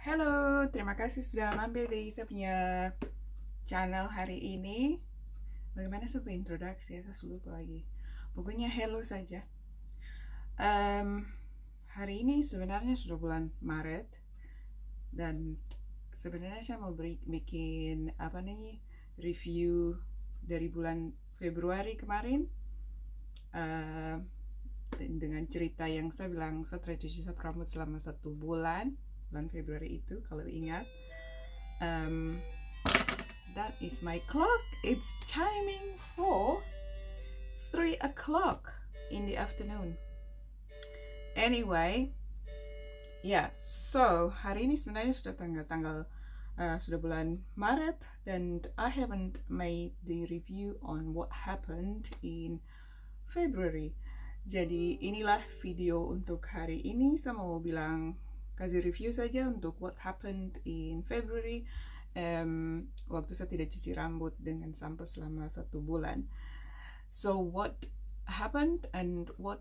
Halo, terima kasih sudah mampir di saya punya channel hari ini. Bagaimana saya introduksi ya, saya lupa lagi. Pokoknya hello saja. Hari ini sebenarnya sudah bulan Maret dan sebenarnya saya mau bikin review dari bulan Februari kemarin. Dengan cerita yang saya bilang saya tradisi sapu rambut selama 1 bulan Februari itu, kalau ingat. That is my clock. It's chiming for 3 o'clock in the afternoon. Anyway, so hari ini sebenarnya sudah sudah bulan Maret, dan I haven't made the review on what happened in February. Jadi inilah video untuk hari ini. Saya mau kasih review saja untuk what happened in February. Waktu saya tidak cuci rambut dengan sampo selama 1 bulan. So what happened and what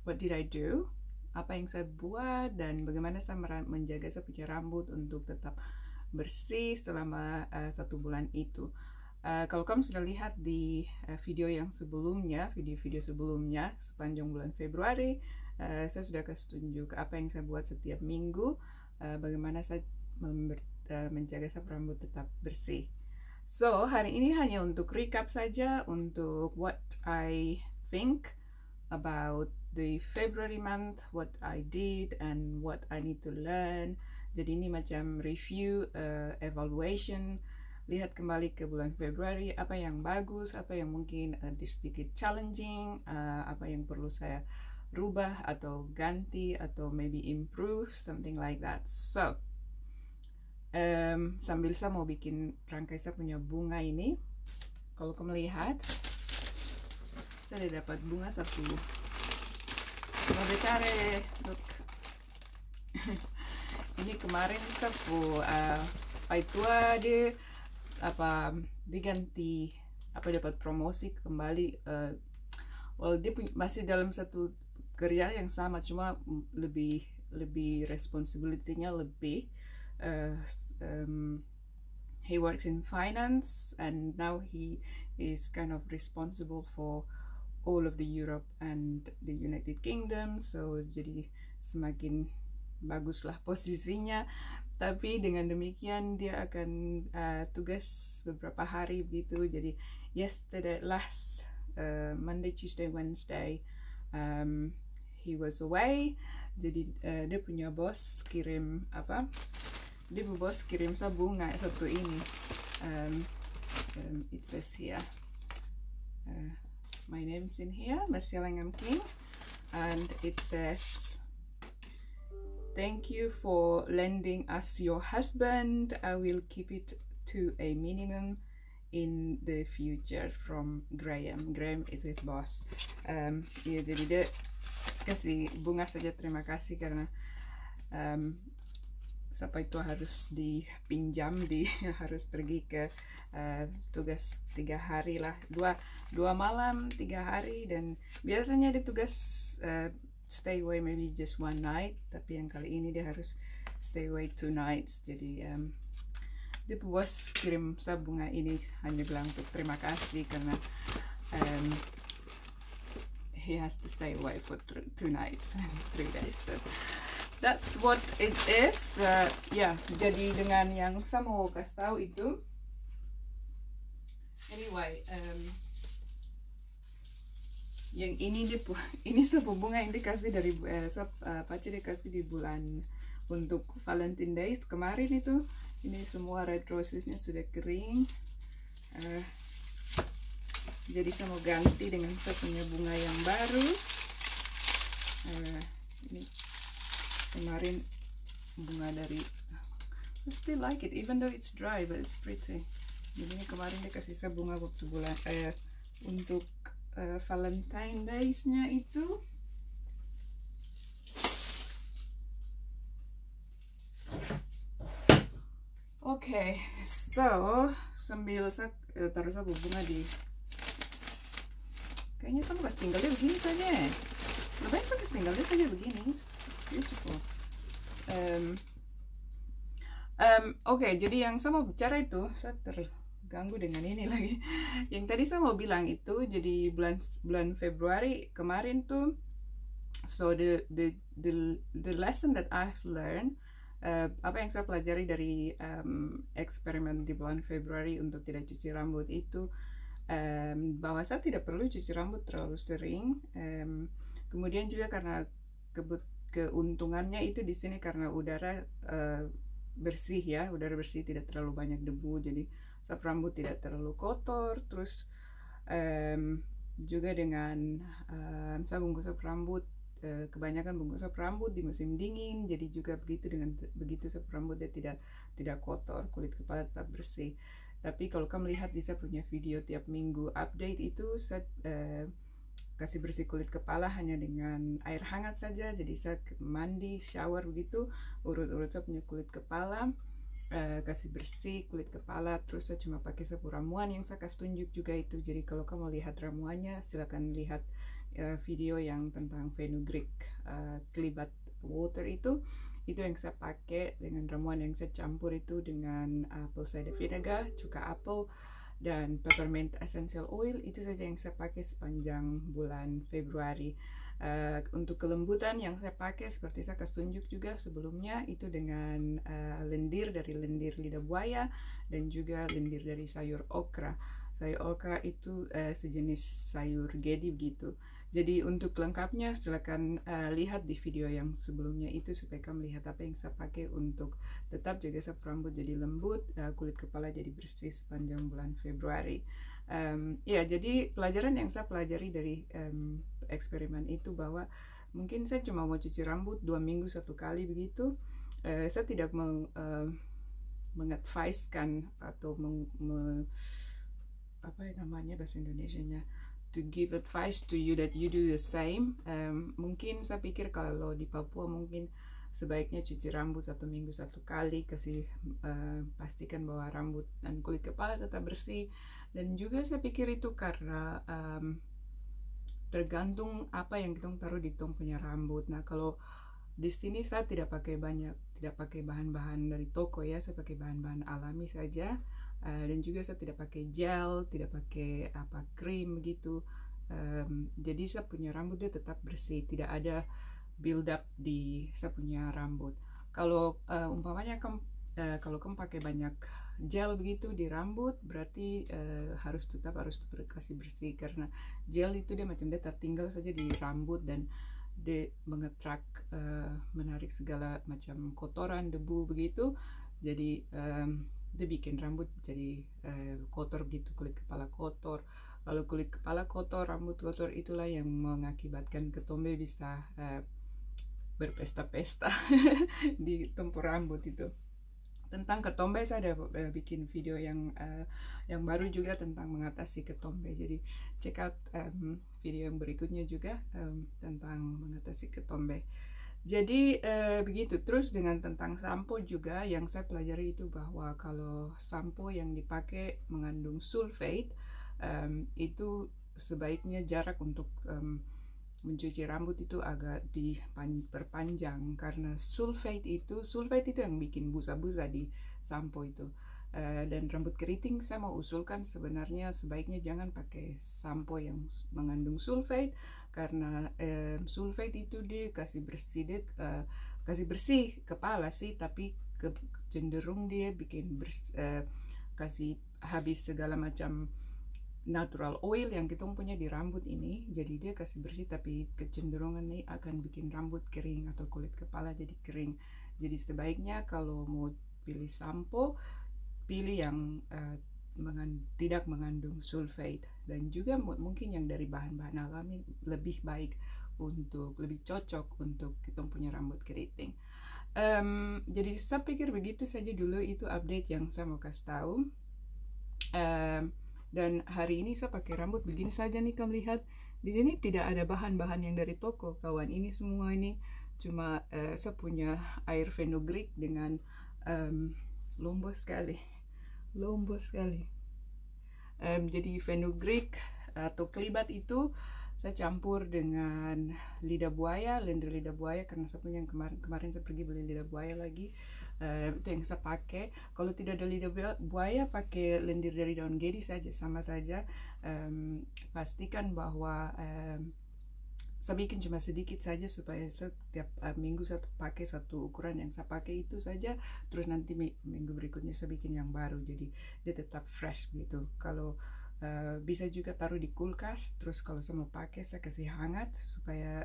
did I do? Apa yang saya buat dan bagaimana saya menjaga saya punya rambut untuk tetap bersih selama 1 bulan itu. Kalau kamu sudah lihat di video sebelumnya sepanjang bulan Februari, saya sudah kasih tunjuk apa yang saya buat setiap minggu, bagaimana saya menjaga sapu rambut tetap bersih. So hari ini hanya untuk recap saja untuk what I think about the February month, what I did and what I need to learn. Jadi ini macam review, evaluation. Lihat kembali ke bulan Februari, apa yang bagus, apa yang mungkin sedikit challenging, apa yang perlu saya rubah atau ganti atau maybe improve, something like that. So sambil saya mau bikin rangkai saya punya bunga ini, kalau kamu lihat saya dapat bunga satu. Mau becare, look. Ini kemarin saya Paitua diganti dapat promosi kembali. Dia masih dalam satu kerjaan yang sama, cuma lebih responsibility-nya lebih. He works in finance and now he is kind of responsible for all of the Europe and the United Kingdom. So jadi semakin baguslah posisinya. Tapi dengan demikian dia akan tugas beberapa hari begitu. Jadi last Monday, Tuesday, Wednesday he was away. Jadi dia punya bos kirim saya bunga satu ini. It says here, my name's in here, Marcia Langham King, and it says, "Thank you for lending us your husband. I will keep it to a minimum in the future, from Graham." Graham is his boss. Jadi dia kasih bunga saja, terima kasih karena sampai itu harus dipinjam, harus pergi ke tugas 3 hari lah, 2 malam 3 hari, dan biasanya dia tugas stay away maybe just 1 night, tapi yang kali ini dia harus stay away 2 nights. Jadi dia bos kirim saya bunga ini hanya bilang untuk terima kasih karena he has to stay away for 2 nights and 3 days. So that's what it is. Jadi dengan yang saya mau kasih tahu itu, anyway, yang ini ini sapu bunga yang dikasih dari pacar dikasih di bulan untuk Valentine Days kemarin itu. Ini semua red rosesnya sudah kering. Jadi saya mau ganti dengan saya punya bunga yang baru. Ini kemarin bunga dari, I still like it even though it's dry, but it's pretty. Jadi ini kemarin dia kasih saya bunga waktu bulan untuk Valentine Days-nya itu. Okay, so sambil saya taruh sapu bunga di, kayaknya saya mau kasih tinggalnya begini saja. Lebih saya kasih tinggalnya saja begini. It's beautiful. Oke, jadi yang saya mau bicara itu, saya terganggu dengan ini lagi. Yang tadi saya mau bilang itu, jadi bulan Februari kemarin tuh, so the lesson that I've learned, apa yang saya pelajari dari eksperimen di bulan Februari untuk tidak cuci rambut itu, bahwa saya tidak perlu cuci rambut terlalu sering. Kemudian juga karena keuntungannya itu di sini karena udara bersih ya, udara bersih, tidak terlalu banyak debu, jadi sap rambut tidak terlalu kotor. Terus juga dengan saya bungkus sap rambut, kebanyakan bungkus sap rambut di musim dingin, jadi juga begitu sap rambut dia tidak kotor, kulit kepala tetap bersih. Tapi kalau kamu lihat di saya punya video tiap minggu update itu, saya kasih bersih kulit kepala hanya dengan air hangat saja. Jadi saya mandi, shower begitu, urut-urut saya punya kulit kepala, kasih bersih kulit kepala. Terus saya cuma pakai sapu ramuan yang saya kasih tunjuk juga itu. Jadi kalau kamu lihat ramuannya, silakan lihat video yang tentang fenugreek kelibat water itu yang saya pakai dengan ramuan yang saya campur itu dengan apple cider vinegar, cuka apel, dan peppermint essential oil. Itu saja yang saya pakai sepanjang bulan Februari. Untuk kelembutan yang saya pakai, seperti saya kasih tunjuk juga sebelumnya, itu dengan lendir dari lendir lidah buaya dan juga lendir dari sayur okra. Sayur okra itu sejenis sayur gedi begitu. Jadi untuk lengkapnya silakan lihat di video yang sebelumnya itu, supaya kamu lihat apa yang saya pakai untuk tetap jaga sap rambut jadi lembut, kulit kepala jadi bersih sepanjang bulan Februari. Ya, jadi pelajaran yang saya pelajari dari eksperimen itu bahwa mungkin saya cuma mau cuci rambut 2 minggu 1 kali begitu. Saya tidak mengadvisekan atau apa namanya bahasa Indonesianya, to give advice to you that you do the same. Mungkin saya pikir kalau di Papua mungkin sebaiknya cuci rambut 1 minggu 1 kali, kasih pastikan bahwa rambut dan kulit kepala tetap bersih. Dan juga saya pikir itu karena tergantung apa yang kita taruh di tong punya rambut. Nah, kalau di sini saya tidak pakai bahan-bahan dari toko ya, saya pakai bahan-bahan alami saja. Dan juga saya tidak pakai gel, tidak pakai krim gitu. Jadi saya punya rambut dia tetap bersih, tidak ada build up di saya punya rambut. Kalau umpamanya kalau kamu pakai banyak gel begitu di rambut, berarti harus kasih bersih, karena gel itu dia macam dia tertinggal saja di rambut dan dia menarik segala macam kotoran, debu begitu. Jadi dia bikin rambut jadi kotor gitu, kulit kepala kotor. Kalau kulit kepala kotor, rambut kotor, itulah yang mengakibatkan ketombe bisa berpesta-pesta di tumpu rambut itu. Tentang ketombe saya ada bikin video yang baru juga tentang mengatasi ketombe. Jadi check out video yang berikutnya juga tentang mengatasi ketombe. Jadi begitu. Terus dengan tentang sampo juga yang saya pelajari itu bahwa kalau sampo yang dipakai mengandung sulfate, itu sebaiknya jarak untuk mencuci rambut itu agak diperpanjang, karena sulfate itu yang bikin busa-busa di sampo itu. Dan rambut keriting saya mau usulkan sebenarnya sebaiknya jangan pakai sampo yang mengandung sulfate, karena sulfate itu dia kasih bersih kepala sih, tapi cenderung dia bikin kasih habis segala macam natural oil yang kita punya di rambut ini. Jadi dia kasih bersih, tapi kecenderungan ini akan bikin rambut kering atau kulit kepala jadi kering. Jadi sebaiknya kalau mau pilih sampo, pilih yang tidak mengandung sulfate, dan juga mungkin yang dari bahan-bahan alami lebih baik, lebih cocok untuk kita punya rambut keriting. Jadi saya pikir begitu saja dulu itu update yang saya mau kasih tahu. Dan hari ini saya pakai rambut begini saja nih, kamu lihat di sini tidak ada bahan-bahan yang dari toko kawan. Ini semua ini cuma saya punya air fenugreek dengan lombo sekali. Jadi fenugreek atau kelibat itu saya campur dengan lidah buaya, lendir lidah buaya, karena saya punya yang kemarin saya pergi beli lidah buaya lagi. Itu yang saya pakai. Kalau tidak ada lidah buaya, pakai lendir dari daun gedi saja, sama saja. Pastikan bahwa saya bikin cuma sedikit saja supaya setiap minggu saya pakai satu ukuran yang saya pakai itu saja, terus nanti minggu berikutnya saya bikin yang baru, jadi dia tetap fresh gitu. Kalau bisa juga taruh di kulkas, terus kalau saya mau pakai saya kasih hangat, supaya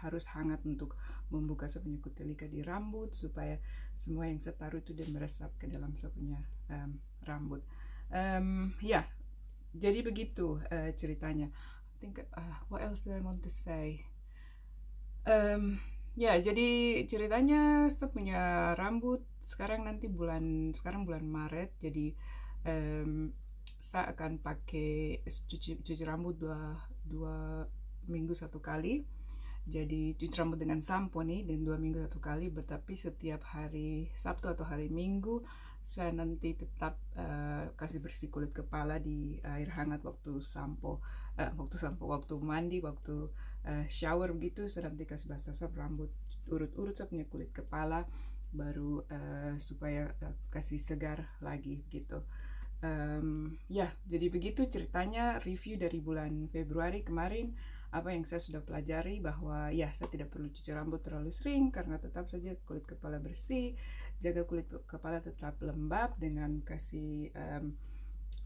harus hangat untuk membuka saya punya kutelika di rambut, supaya semua yang saya taruh itu dia meresap ke dalam saya punya rambut. Ya, jadi begitu ceritanya. I think what else do I want to say? Ya, jadi ceritanya saya punya rambut sekarang sekarang bulan Maret, jadi saya akan pakai cuci rambut dua minggu satu kali. Jadi cuci rambut dengan sampo nih, dan 2 minggu satu kali. Tetapi setiap hari Sabtu atau hari Minggu saya nanti tetap kasih bersih kulit kepala di air hangat waktu mandi, waktu shower begitu. Saya nanti kasih basah rambut urut-urut saya punya kulit kepala, baru supaya kasih segar lagi gitu. Ya, jadi begitu ceritanya review dari bulan Februari kemarin. Apa yang saya sudah pelajari, bahwa ya saya tidak perlu cuci rambut terlalu sering karena tetap saja kulit kepala bersih, jaga kulit kepala tetap lembab dengan kasih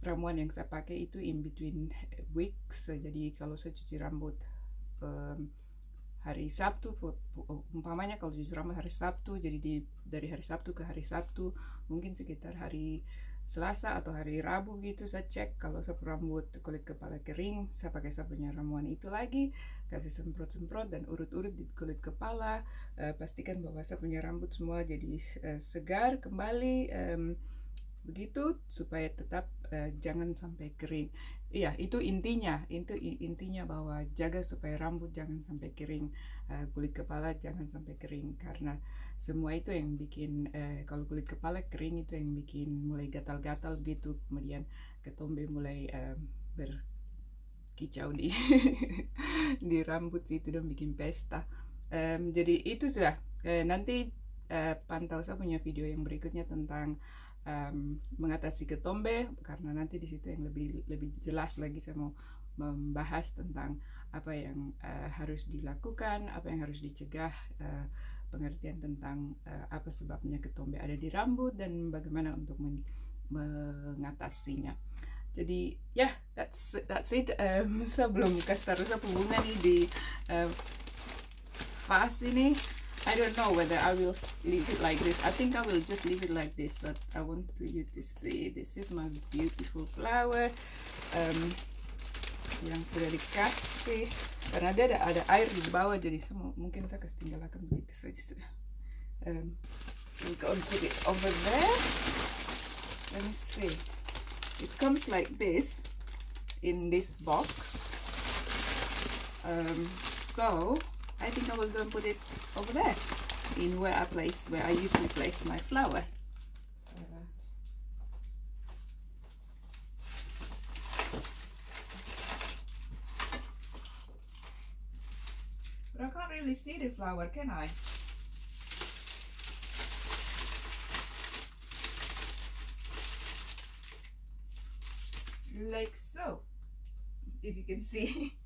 ramuan yang saya pakai itu in between weeks. Jadi kalau saya cuci rambut hari Sabtu, umpamanya kalau cuci rambut hari Sabtu, jadi dari hari Sabtu ke hari Sabtu, mungkin sekitar hari Selasa atau hari Rabu gitu, saya cek kalau saya rambut kulit kepala kering, saya pakai saya punya ramuan itu lagi, kasih semprot-semprot dan urut-urut di kulit kepala. Pastikan bahwa saya punya rambut semua jadi segar kembali, begitu, supaya tetap jangan sampai kering. Iya, itu intinya bahwa jaga supaya rambut jangan sampai kering, kulit kepala jangan sampai kering, karena semua itu yang bikin kalau kulit kepala kering itu yang bikin mulai gatal-gatal gitu, kemudian ketombe mulai berkicau di di rambut itu dan bikin pesta. Jadi itu sudah. Nanti pantau saya punya video yang berikutnya tentang mengatasi ketombe, karena nanti di situ yang lebih jelas lagi saya mau membahas tentang apa yang harus dilakukan, apa yang harus dicegah, pengertian tentang apa sebabnya ketombe ada di rambut dan bagaimana untuk mengatasinya. Jadi ya, that's it. Saya belum kasih taruh bunga nih di vas ini. I don't know whether I will leave it like this. I think I will just leave it like this, but I want you to see. This is my beautiful flower yang sudah dikasih, karena dia ada air di bawah, jadi mungkin saya kasih tinggalkan begitu saja sudah. We can put it over there. Let me see. It comes like this in this box. So I think I will go and put it over there, in where I usually place my flower. But I can't really see the flower, can I? Like so, if you can see.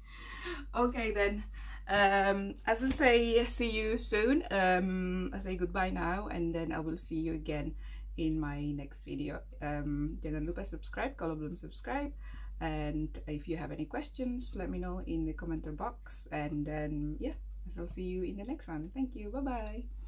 Okay then. As I say, see you soon. I say goodbye now, and then I will see you again in my next video. Jangan lupa subscribe kalau belum subscribe, and if you have any questions, let me know in the comment box, and then yeah, I'll see you in the next one. Thank you. Bye bye.